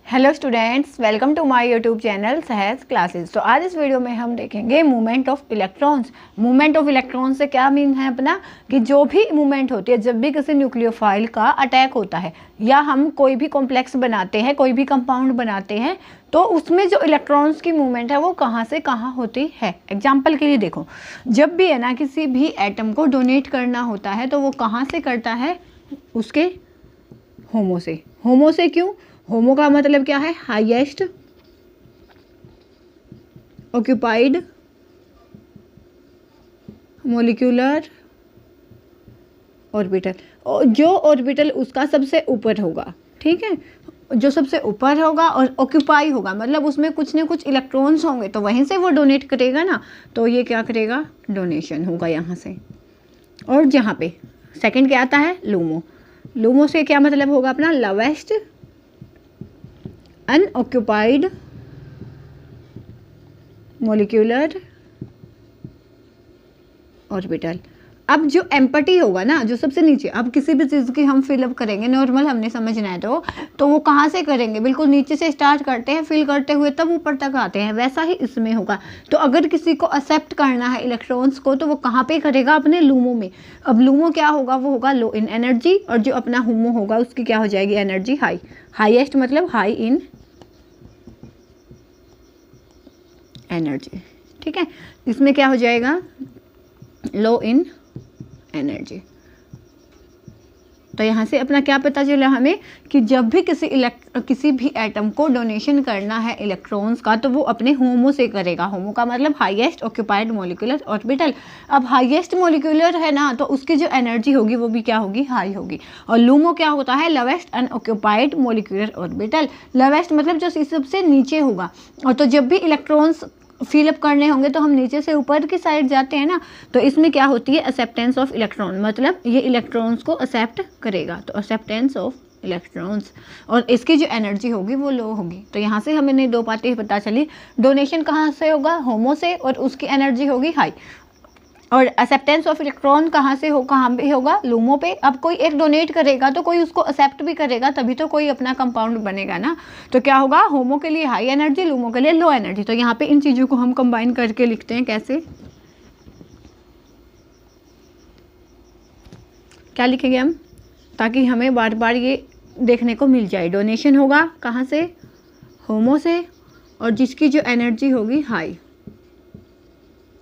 Hello students, welcome to my YouTube channel Sahaj classes. तो आज इस वीडियो में हम देखेंगे movement of electrons. Movement of electrons से क्या मीन है अपना कि जो भी मूवमेंट होती है, जब भी किसी न्यूक्लियोफाइल का अटैक होता है या हम कोई भी कॉम्प्लेक्स बनाते हैं, कोई भी कंपाउंड बनाते हैं, तो उसमें जो इलेक्ट्रॉन्स की मूवमेंट है वो कहाँ से कहाँ होती है। एग्जाम्पल के लिए देखो, जब भी है ना किसी भी एटम को डोनेट करना होता है तो वो कहाँ से करता है, उसके होमो से। होमो से क्यों? होमो का मतलब क्या है? Highest occupied molecular orbital. जो ऑर्बिटल उसका सबसे ऊपर होगा, ठीक है, जो सबसे ऊपर होगा और ऑक्यूपाई होगा, मतलब उसमें कुछ ना कुछ इलेक्ट्रॉन्स होंगे, तो वहीं से वो डोनेट करेगा ना, तो ये क्या करेगा, डोनेशन होगा यहाँ से। और जहाँ पे सेकंड क्या आता है, लूमो। लूमो से क्या मतलब होगा अपना, लोवेस्ट अनऑक्यूपाइड मॉलिक्यूलर ऑर्बिटल। अब जो एम्पटी होगा ना, जो सबसे नीचे, अब किसी भी चीज़ की हम फिलअप करेंगे, नॉर्मल हमने समझना है तो वो कहाँ से करेंगे, बिल्कुल नीचे से स्टार्ट करते हैं फिल करते हुए तब ऊपर तक आते हैं, वैसा ही इसमें होगा। तो अगर किसी को एक्सेप्ट करना है इलेक्ट्रॉन्स को, तो वो कहाँ पे करेगा, अपने लूमो में। अब लूमो क्या होगा, वो होगा लो इन एनर्जी, और जो अपना होमो होगा उसकी क्या हो जाएगी, एनर्जी हाई। हाईएस्ट मतलब हाई इन एनर्जी, ठीक है। इसमें क्या हो जाएगा, लो इन एनर्जी। तो यहाँ से अपना क्या पता चला हमें कि जब भी किसी भी एटम को डोनेशन करना है इलेक्ट्रॉन्स का, तो वो अपने होमो से करेगा। होमो का मतलब हाईएस्ट ऑक्यूपाइड मॉलिक्यूलर ऑर्बिटल। अब हाईएस्ट मॉलिक्यूलर है ना, तो उसकी जो एनर्जी होगी वो भी क्या होगी, हाई होगी। और लूमो क्या होता है, lowest unoccupied molecular orbital. Lowest मतलब जो सबसे नीचे होगा, और तो जब भी इलेक्ट्रॉन्स फिलअप करने होंगे तो हम नीचे से ऊपर की साइड जाते हैं ना, तो इसमें क्या होती है, एक्सेप्टेंस ऑफ इलेक्ट्रॉन, मतलब ये इलेक्ट्रॉन्स को एक्सेप्ट करेगा, तो एक्सेप्टेंस ऑफ इलेक्ट्रॉन्स। और इसकी जो एनर्जी होगी वो लो होगी। तो यहाँ से हमें दो बातें पता चली, डोनेशन कहाँ से होगा, होमो से, और उसकी एनर्जी होगी हाई। और एक्सेप्टेंस ऑफ इलेक्ट्रॉन कहाँ से हो, कहाँ पे होगा, लूमो पे। अब कोई एक डोनेट करेगा तो कोई उसको एक्सेप्ट भी करेगा, तभी तो कोई अपना कंपाउंड बनेगा ना। तो क्या होगा, होमो के लिए हाई एनर्जी, लूमो के लिए लो एनर्जी। तो यहाँ पे इन चीज़ों को हम कंबाइन करके लिखते हैं, कैसे, क्या लिखेंगे हम, ताकि हमें बार बार ये देखने को मिल जाए। डोनेशन होगा कहाँ से, होमो से, और जिसकी जो एनर्जी होगी हाई।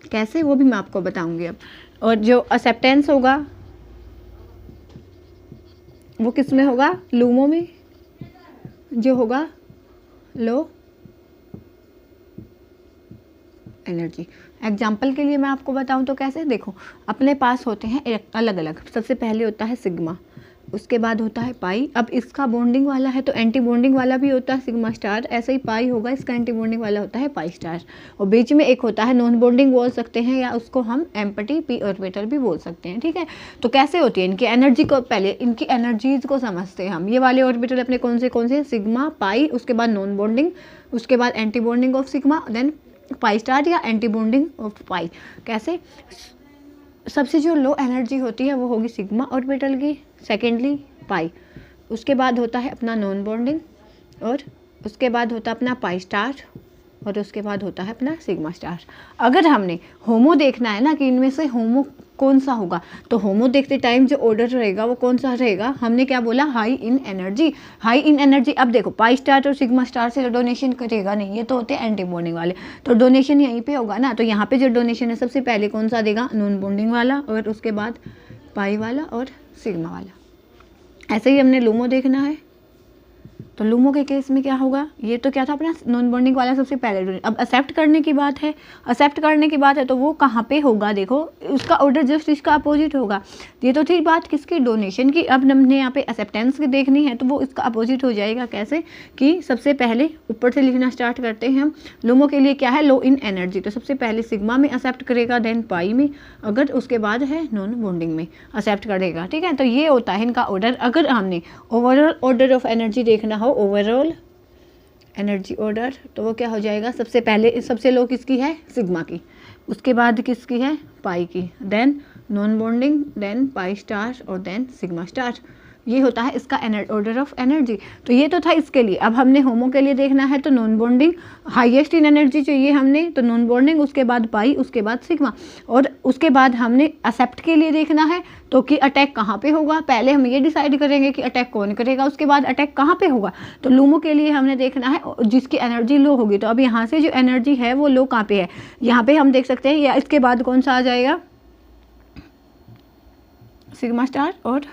कैसे, वो भी मैं आपको बताऊंगी अब। और जो एक्सेप्टेंस होगा वो किस में होगा, लूमो में, जो होगा लो एनर्जी। एग्जाम्पल के लिए मैं आपको बताऊं तो कैसे, देखो अपने पास होते हैं अलग अलग। सबसे पहले होता है सिग्मा, उसके बाद होता है पाई। अब इसका बॉन्डिंग वाला है तो एंटी बॉन्डिंग वाला भी होता है सिग्मा स्टार, ऐसे ही पाई होगा, इसका एंटी बॉन्डिंग वाला होता है पाई स्टार। और बीच में एक होता है नॉन बॉन्डिंग बोल सकते हैं, या उसको हम एम्पटी पी ऑर्बिटल भी बोल सकते हैं, ठीक है। तो कैसे होती है इनकी एनर्जी को, पहले इनकी एनर्जीज को समझते हैं हम। ये वाले ऑर्बिटल अपने कौन से सिग्मा, पाई, उसके बाद नॉन बॉन्डिंग, उसके बाद anti bonding of sigma, then pi star या एंटी बॉन्डिंग ऑफ पाई। कैसे, सबसे जो लो एनर्जी होती है वो होगी सिग्मा ऑर्बिटल की, सेकेंडली पाई, उसके बाद होता है अपना नॉन बॉन्डिंग, और उसके बाद होता है अपना पाई स्टार, और उसके बाद होता है अपना सिग्मा स्टार। अगर हमने होमो देखना है ना कि इनमें से होमो कौन सा होगा, तो होमो देखते टाइम जो ऑर्डर रहेगा वो कौन सा रहेगा, हमने क्या बोला, high in energy. High in energy, अब देखो पाई स्टार और सिग्मा स्टार से डोनेशन करेगा नहीं, ये तो होते हैं एंटी बॉन्डिंग वाले, तो डोनेशन यहीं पे होगा ना। तो यहाँ पे जो डोनेशन है सबसे पहले कौन सा देगा, नॉन बॉन्डिंग वाला, और उसके बाद पाई वाला और सिग्मा वाला। ऐसे ही हमने लूमो देखना है, तो लूमो के केस में क्या होगा, ये तो क्या था अपना नॉन बॉन्डिंग वाला सबसे पहले। अब एक्सेप्ट करने की बात है, एक्सेप्ट करने की बात है तो वो कहाँ पे होगा, देखो उसका ऑर्डर जस्ट इसका अपोजिट होगा। ये तो थी बात किसकी, डोनेशन की। अब हमने यहाँ पे एक्सेप्टेंस की देखनी है, तो वो इसका अपोजिट हो जाएगा। कैसे कि सबसे पहले ऊपर से लिखना स्टार्ट करते हैं हम। लूमो के लिए क्या है, लो इन एनर्जी, तो सबसे पहले सिग्मा में एक्सेप्ट करेगा, देन पाई में, अगर उसके बाद है नॉन बॉन्डिंग में एक्सेप्ट करेगा, ठीक है। तो ये होता है इनका ऑर्डर। अगर हमने ओवरऑल ऑर्डर ऑफ एनर्जी देखना हो, ओवरऑल एनर्जी ऑर्डर, तो वो क्या हो जाएगा, सबसे पहले सबसे लो किसकी है, सिग्मा की, उसके बाद किसकी है, पाई की, then non bonding, then pi star, और देन सिग्मा स्टार। ये होता है इसका ऑर्डर ऑफ एनर्जी। तो ये तो था इसके लिए। अब हमने होमो के लिए देखना है तो non bonding highest in energy चाहिए हमने, तो नॉन बॉन्डिंग, उसके बाद पाई, उसके बाद सिग्मा। और उसके बाद हमने एक्सेप्ट के लिए देखना है तो कि अटैक कहाँ पे होगा। पहले हम ये डिसाइड करेंगे कि अटैक कौन करेगा, उसके बाद अटैक कहाँ पे होगा। तो लूमो के लिए हमने देखना है जिसकी एनर्जी लो होगी। तो अब यहाँ से जो एनर्जी है वो लो कहाँ पे है, यहाँ पे हम देख सकते हैं, या इसके बाद कौन सा आ जाएगा, सिग्मा स्टार और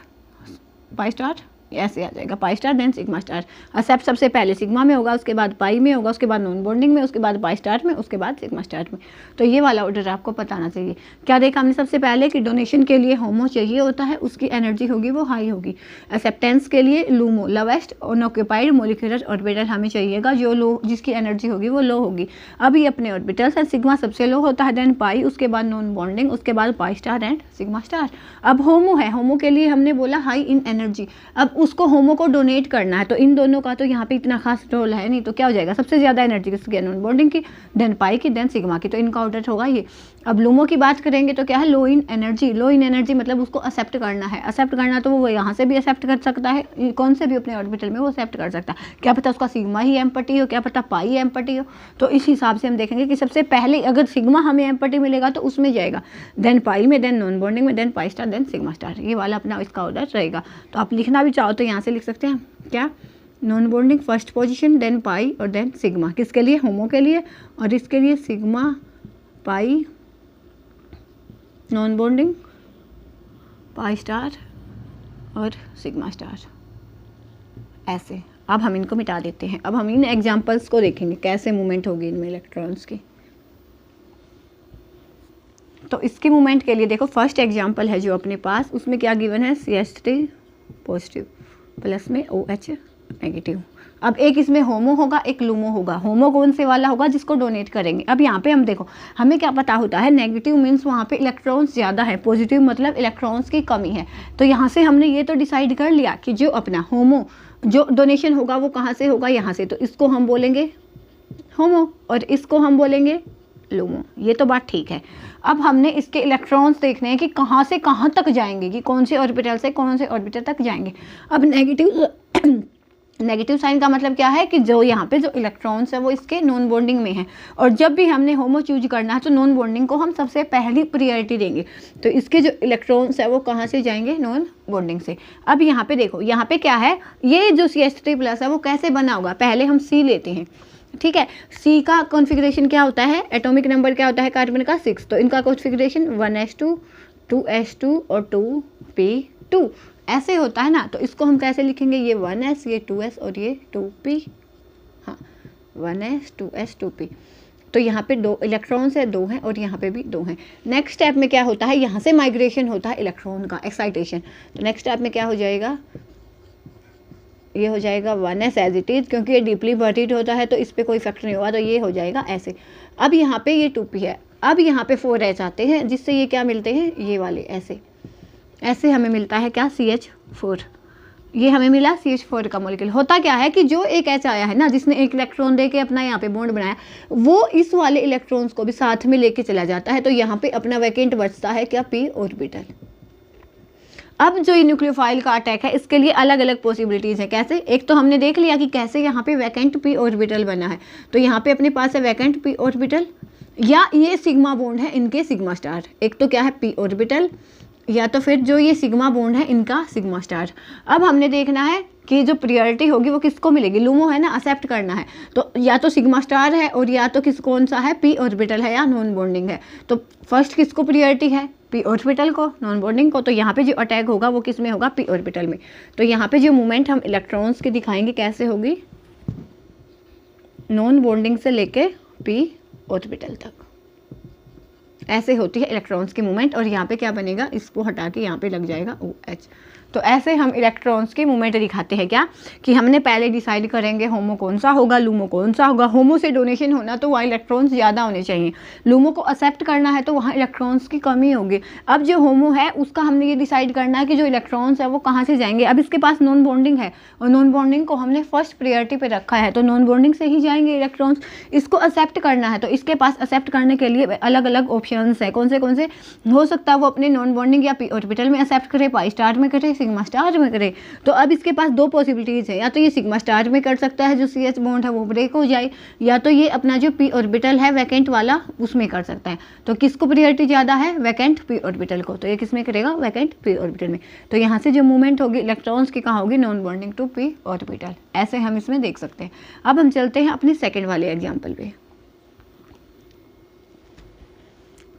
पाई स्टार, ऐसे आ जाएगा pi star then sigma star. Except सबसे पहले सिग्मा में होगा, उसके बाद पाई में होगा, उसके बाद नॉन बॉन्डिंग में, उसके बाद पाई स्टार में, उसके बाद सिग्मा स्टार में। तो ये वाला ऑर्डर आपको बताना चाहिए। क्या देखा हमने सबसे पहले कि डोनेशन के लिए होमो चाहिए होता है, उसकी एनर्जी होगी वो हाई होगी। एक्सेप्टेंस के लिए LUMO lowest unoccupied molecular orbital हमें चाहिएगा, जो लो जिसकी एनर्जी होगी वो लो होगी। अब ये अपने ऑर्बिटल्स है, सिग्मा सबसे लो होता है, देन पाई, उसके बाद नॉन बॉन्डिंग, उसके बाद pi star and sigma star. अब होमो है, होमो के लिए हमने बोला हाई इन एनर्जी। अब उसको होमो को डोनेट करना है, तो इन दोनों का तो यहाँ पे इतना खास रोल है नहीं, तो क्या हो जाएगा, सबसे ज़्यादा एनर्जी किसकी, नॉन बॉन्डिंग की, देन पाई की, देन सिग्मा की। तो इनका ऑर्डर होगा ये। अब लूमो की बात करेंगे तो क्या है, लो इन एनर्जी। लो इन एनर्जी मतलब उसको एक्सेप्ट करना है। एक्सेप्ट करना तो वो यहाँ से भी एक्सेप्ट कर सकता है, कौन से भी अपने ऑर्बिटल में वो एक्सेप्ट कर सकता है। क्या पता उसका सिग्मा ही एम्पटी हो, क्या पता पाई एम्पटी हो। तो इस हिसाब से हम देखेंगे कि सबसे पहले अगर सिग्मा हमें एम्पटी मिलेगा तो उसमें जाएगा, देन पाई में, देन नॉन बॉन्डिंग में, then pi star, then sigma star. ये वाला अपना इसका ऑर्डर रहेगा। तो आप लिखना भी चाहो तो यहाँ से लिख सकते हैं, क्या, non bonding first position, then pi और देन सिग्मा। किसके लिए, होमो के लिए। और इसके लिए सिग्मा, पाई, नॉन बॉन्डिंग, पाई स्टार और सिग्मा स्टार, ऐसे। अब हम इनको मिटा देते हैं। अब हम इन एग्जांपल्स को देखेंगे कैसे मूवमेंट होगी इनमें इलेक्ट्रॉन्स की। तो इसकी मूवमेंट के लिए देखो, फर्स्ट एग्जांपल है जो अपने पास, उसमें क्या गिवन है, CH3 पॉजिटिव प्लस में OH नेगेटिव। अब एक इसमें होमो होगा, एक लूमो होगा। होमो कौन से वाला होगा, जिसको डोनेट करेंगे। अब यहाँ पे हम देखो, हमें क्या पता होता है, नेगेटिव मीन्स वहाँ पे इलेक्ट्रॉन्स ज़्यादा है, पॉजिटिव मतलब इलेक्ट्रॉन्स की कमी है। तो यहाँ से हमने ये तो डिसाइड कर लिया कि जो अपना होमो जो डोनेशन होगा वो कहाँ से होगा, यहाँ से। तो इसको हम बोलेंगे होमो और इसको हम बोलेंगे लूमो। ये तो बात ठीक है। अब हमने इसके इलेक्ट्रॉन्स देखने हैं कि कहाँ से कहाँ तक जाएंगे, कि कौन से ऑर्बिटल से कौन से ऑर्बिटल तक जाएंगे। अब नेगेटिव साइन का मतलब क्या है कि जो यहाँ पे जो इलेक्ट्रॉन्स है वो इसके नॉन बॉन्डिंग में है। और जब भी हमने होमो चूज करना है तो नॉन बॉन्डिंग को हम सबसे पहली प्रायोरिटी देंगे। तो इसके जो इलेक्ट्रॉन्स है वो कहाँ से जाएंगे, नॉन बॉन्डिंग से। अब यहाँ पे देखो, यहाँ पे क्या है, ये जो CH3+ है वो कैसे बना होगा, पहले हम C लेते हैं, ठीक है। C का कॉन्फ़िगरेशन क्या होता है, एटॉमिक नंबर क्या होता है कार्बन का 6। तो इनका कॉन्फ़िगरेशन 1s2 2s2 और 2p2 ऐसे होता है ना। तो इसको हम कैसे लिखेंगे, ये 1s, ये 2s और ये 2p, हाँ 1s 2s 2p। तो यहाँ पे 2 इलेक्ट्रॉन्स है, 2 हैं, और यहाँ पे भी 2 हैं। नेक्स्ट स्टेप में क्या होता है, यहाँ से माइग्रेशन होता है इलेक्ट्रॉन का, एक्साइटेशन। तो नेक्स्ट स्टेप में क्या हो जाएगा, ये हो जाएगा 1s एज इट इज़, क्योंकि ये डीपली बर्टेड होता है तो इस पर कोई इफेक्ट नहीं होगा, तो ये हो जाएगा ऐसे। अब यहाँ पे ये 2p है, अब यहाँ पे 4s आते हैं, जिससे ये क्या मिलते हैं, ये वाले ऐसे ऐसे हमें मिलता है क्या, CH4। ये हमें मिला CH4 का मॉलिक्यूल। होता क्या है कि जो एक H आया है ना, जिसने एक इलेक्ट्रॉन दे के अपना यहाँ पे बॉन्ड बनाया, वो इस वाले इलेक्ट्रॉन्स को भी साथ में लेके चला जाता है। तो यहाँ पे अपना वैकेंट बचता है क्या, p ऑर्बिटल। अब जो ये न्यूक्लियोफाइल का अटैक है, इसके लिए अलग अलग पॉसिबिलिटीज़ है। कैसे, एक तो हमने देख लिया कि कैसे यहाँ पे वैकेंट p ऑर्बिटल बना है। तो यहाँ पे अपने पास है वैकेंट p ऑर्बिटल, या ये सिग्मा बॉन्ड है इनके सिग्मा स्टार। एक तो क्या है p ऑर्बिटल, या तो फिर जो ये सिग्मा बॉन्ड है इनका सिग्मा स्टार। अब हमने देखना है कि जो प्रायोरिटी होगी वो किसको मिलेगी, लूमो है ना, एक्सेप्ट करना है। तो या तो सिग्मा स्टार है, और या तो किस कौन सा है, p ऑर्बिटल है या नॉन बॉन्डिंग है। तो फर्स्ट किसको प्रायोरिटी है, p ऑर्बिटल को, नॉन बॉन्डिंग को। तो यहाँ पे जो अटैक होगा वो किस में होगा, p ऑर्बिटल में। तो यहाँ पे जो मूवमेंट हम इलेक्ट्रॉन्स की दिखाएंगे कैसे होगी, नॉन बॉन्डिंग से लेके p ऑर्बिटल तक ऐसे होती है इलेक्ट्रॉन्स की मूवमेंट। और यहाँ पे क्या बनेगा, इसको हटा के यहाँ पे लग जाएगा OH। तो ऐसे हम इलेक्ट्रॉन्स की मूवमेंट दिखाते हैं, क्या कि हमने पहले डिसाइड करेंगे होमो कौन सा होगा, लूमो कौन सा होगा। होमो से डोनेशन होना तो वहाँ इलेक्ट्रॉन्स ज़्यादा होने चाहिए, लूमो को एक्सेप्ट करना है तो वहाँ इलेक्ट्रॉन्स की कमी होगी। अब जो होमो है उसका हमने ये डिसाइड करना है कि जो इलेक्ट्रॉन्स है वो कहाँ से जाएंगे। अब इसके पास नॉन बॉन्डिंग है, और नॉन बॉन्डिंग को हमने फर्स्ट प्रायोरिटी पे रखा है, तो नॉन बॉन्डिंग से ही जाएंगे इलेक्ट्रॉन्स। इसको एक्सेप्ट करना है तो इसके पास एक्सेप्ट करने के लिए अलग अलग ऑप्शंस है। कौन से हो सकता है वो अपने नॉन बॉन्डिंग या p ऑर्बिटल में एक्सेप्ट करे, पाई स्टार में करे, सिग्मा स्टार में करे। तो अब इसके पास दो पॉसिबिलिटीज़ है, या तो ये सिग्मा स्टार में कर सकता है, जो CH बॉन्ड है वो ब्रेक हो जाए, या तो ये अपना जो p ऑर्बिटल है वैकेंट वाला उसमें कर सकता है। तो किसको प्रायोरिटी ज़्यादा है? वैकेंट p ऑर्बिटल को। तो ये किस में करेगा? वैकेंट p ऑर्बिटल में। तो यहाँ से जो मूवमेंट होगी इलेक्ट्रॉन्स की कहाँ होगी? Non bonding two p orbital. ऐसे हम इसमें देख सकते हैं। अब हम चलते हैं अपने सेकेंड वाले एग्जाम्पल पे।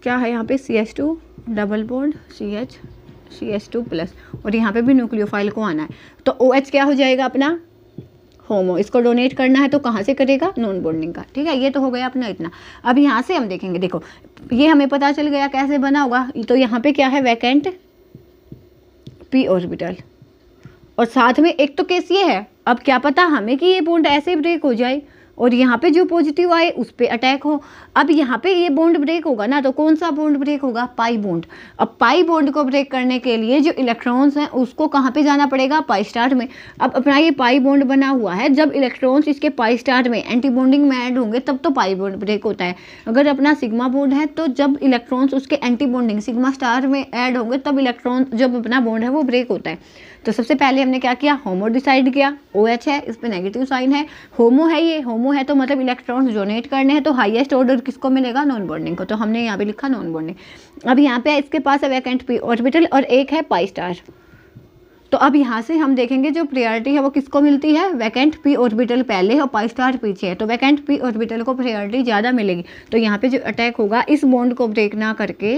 क्या है यहाँ पे? CH2 double bond CH2 plus, और यहाँ पे भी न्यूक्लियोफाइल को आना है। तो OH क्या हो जाएगा अपना? होमो। इसको डोनेट करना है तो कहाँ से करेगा? नॉन बॉन्डिंग का। ठीक है, ये तो हो गया अपना इतना। अब यहाँ से हम देखेंगे, देखो ये हमें पता चल गया कैसे बना होगा। तो यहाँ पे क्या है? वैकेंट p ऑर्बिटल, और साथ में एक तो केस ये है, अब क्या पता हमें कि ये बॉन्ड ऐसे ब्रेक हो जाए और यहाँ पे जो पॉजिटिव आए उस पर अटैक हो। अब यहाँ पे ये बॉन्ड ब्रेक होगा ना, तो कौन सा बॉन्ड ब्रेक होगा? Pi bond. अब पाई बॉन्ड को ब्रेक करने के लिए जो इलेक्ट्रॉन्स हैं उसको कहाँ पे जाना पड़ेगा? पाई स्टार में। अब अपना ये पाई बॉन्ड बना हुआ है, जब इलेक्ट्रॉन्स इसके पाई स्टार में एंटी बॉन्डिंग में ऐड होंगे तब तो पाई बॉन्ड ब्रेक होता है। अगर अपना सिग्मा बॉन्ड है तो जब इलेक्ट्रॉन्स उसके एंटी बॉन्डिंग सिग्मा स्टार में ऐड होंगे तब इलेक्ट्रॉन जब अपना बॉन्ड है वो ब्रेक होता है। तो सबसे पहले हमने क्या किया? होमो डिसाइड किया। OH है, इस पर नेगेटिव साइन है, होमो है, ये होमो है तो मतलब इलेक्ट्रॉन्स डोनेट करने हैं, तो हाईएस्ट ऑर्डर किसको मिलेगा? नॉन बॉन्डिंग को। तो हमने यहाँ पे लिखा नॉन बॉन्डिंग। अब यहाँ पे इसके पास है वैकेंट p ऑर्बिटल और एक है पाई स्टार। तो अब यहाँ से हम देखेंगे जो प्रायोरिटी है वो किसको मिलती है? वैकेंट p ऑर्बिटल पहले और पाई स्टार पीछे है, तो वैकेंट p ऑर्बिटल को प्रायोरिटी ज़्यादा मिलेगी। तो यहाँ पे जो अटैक होगा इस बॉन्ड को ब्रेक ना करके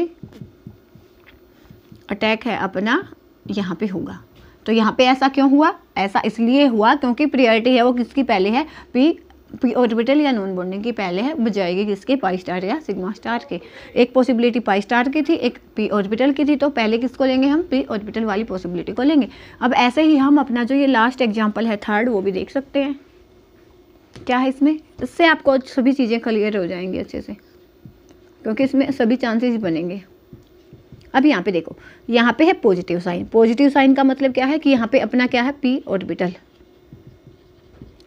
अटैक है अपना यहाँ पे होगा। तो यहाँ पे ऐसा क्यों हुआ? ऐसा इसलिए हुआ क्योंकि प्रायोरिटी है वो किसकी पहले है? p ऑर्बिटल या नॉन बॉन्डिंग की पहले है, बजाएगी किसके? पाई स्टार या सिग्मा स्टार के। एक पॉसिबिलिटी पाई स्टार की थी, एक p ऑर्बिटल की थी, तो पहले किसको लेंगे हम? p ऑर्बिटल वाली पॉसिबिलिटी को लेंगे। अब ऐसे ही हम अपना जो ये लास्ट एग्जाम्पल है थर्ड, वो भी देख सकते हैं। क्या है इसमें? इससे आपको सभी चीज़ें क्लियर हो जाएंगी अच्छे से, क्योंकि इसमें सभी चांसेस बनेंगे। अब यहाँ पे देखो, यहाँ पे है पॉजिटिव साइन। पॉजिटिव साइन का मतलब क्या है? कि यहाँ पे अपना क्या है? p orbital.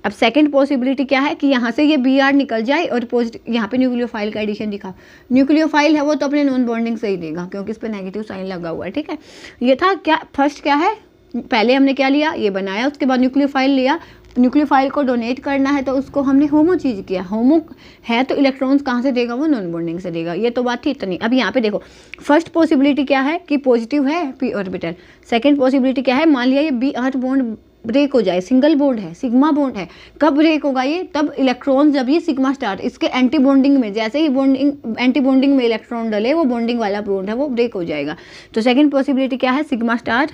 अब सेकंड पॉसिबिलिटी क्या है? कि यहाँ से ये Br निकल जाए और पॉजिटिव यहाँ पे न्यूक्लियोफाइल का एडिशन दिखा। न्यूक्लियोफाइल है वो तो अपने नॉन बॉन्डिंग से ही देगा क्योंकि इस पर नेगेटिव साइन लगा हुआ है। ठीक है, ये था क्या? फर्स्ट क्या है? पहले हमने क्या लिया? ये बनाया, उसके बाद न्यूक्लियोफाइल लिया। न्यूक्लियोफाइल को डोनेट करना है तो उसको हमने होमो चीज़ किया। होमो है तो इलेक्ट्रॉन्स कहाँ से देगा? वो नॉन बॉन्डिंग से देगा। ये तो बात थी इतनी। अब यहाँ पे देखो, फर्स्ट पॉसिबिलिटी क्या है? कि पॉजिटिव है p ऑर्बिटल। सेकंड पॉसिबिलिटी क्या है? मान लिया ये Br बॉन्ड ब्रेक हो जाए, सिंगल बॉन्ड है, सिग्मा बॉन्ड है। कब ब्रेक होगा ये? तब इलेक्ट्रॉन जब ये सिग्मा स्टार इसके एंटी बॉन्डिंग में, जैसे ही बॉन्डिंग एंटी बॉन्डिंग में इलेक्ट्रॉन डले वो बॉन्डिंग वाला बॉन्ड है वो ब्रेक हो जाएगा। तो सेकेंड पॉसिबिलिटी क्या है? Sigma star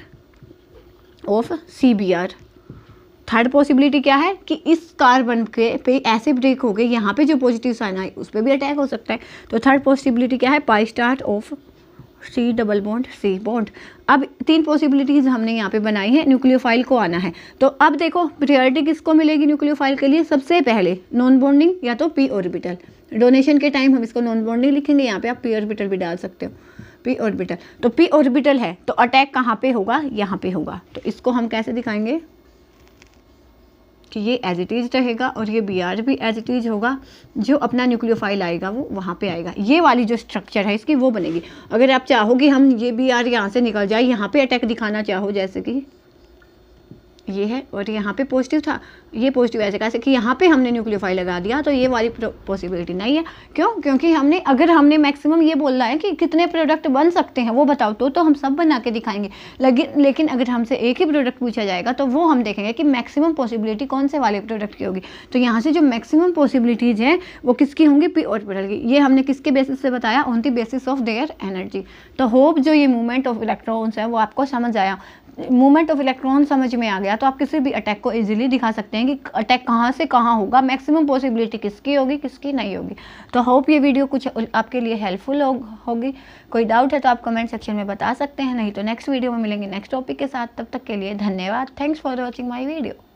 of CBr। Third possibility क्या है? कि इस कार्बन के पे ऐसे ब्रेक हो गए, यहाँ पे जो पॉजिटिव साइन आए उस पर भी अटैक हो सकता है। तो थर्ड पॉसिबिलिटी क्या है? Pi star of C double bond C bond. अब तीन पॉसिबिलिटीज़ हमने यहाँ पे बनाई है, न्यूक्लियोफाइल को आना है। तो अब देखो प्रायोरिटी किसको मिलेगी न्यूक्लियोफाइल के लिए? सबसे पहले नॉन बॉन्डिंग या तो p ऑर्बिटल। डोनेशन के टाइम हम इसको नॉन बॉन्डिंग लिखेंगे, यहाँ पे आप p ऑर्बिटल भी डाल सकते हो। p ऑर्बिटल, तो p ऑर्बिटल है तो अटैक कहाँ पे होगा? यहाँ पे होगा। तो इसको हम कैसे दिखाएंगे कि ये एज इट इज़ रहेगा और ये Br भी एज इट इज़ होगा। जो अपना न्यूक्लियोफाइल आएगा वो वहाँ पे आएगा। ये वाली जो स्ट्रक्चर है इसकी वो बनेगी। अगर आप चाहोगे हम ये Br यहाँ से निकल जाए, यहाँ पे अटैक दिखाना चाहो, जैसे कि ये है और यहाँ पे पॉजिटिव था, ये पॉजिटिव ऐसे कैसे कि यहाँ पे हमने न्यूक्लियोफाइल लगा दिया, तो ये वाली पॉसिबिलिटी नहीं है। क्यों? क्योंकि अगर हमने मैक्सिमम ये बोलना है कि कितने प्रोडक्ट बन सकते हैं वो बताओ, तो हम सब बना के दिखाएंगे। लेकिन अगर हमसे एक ही प्रोडक्ट पूछा जाएगा तो वो हम देखेंगे कि मैक्सिमम पॉसिबिलिटी कौन से वाले प्रोडक्ट की होगी। तो यहाँ से जो मैक्सिमम पॉसिबिलिटीज़ हैं वो किसकी होंगी? p ऑर्बिटल की। ये हमने किसके बेसिस से बताया? On the basis of their energy. तो होप जो ये मूवमेंट ऑफ इलेक्ट्रॉन्स है वो आपको समझ आया। मूवमेंट ऑफ इलेक्ट्रॉन समझ में आ गया तो आप किसी भी अटैक को इजीली दिखा सकते हैं कि अटैक कहाँ से कहाँ होगा, मैक्सिमम पॉसिबिलिटी किसकी होगी किसकी नहीं होगी। तो होप ये वीडियो कुछ आपके लिए हेल्पफुल होगी। कोई डाउट है तो आप कमेंट सेक्शन में बता सकते हैं, नहीं तो नेक्स्ट वीडियो में मिलेंगे नेक्स्ट टॉपिक के साथ। तब तक के लिए धन्यवाद। Thanks for watching my video.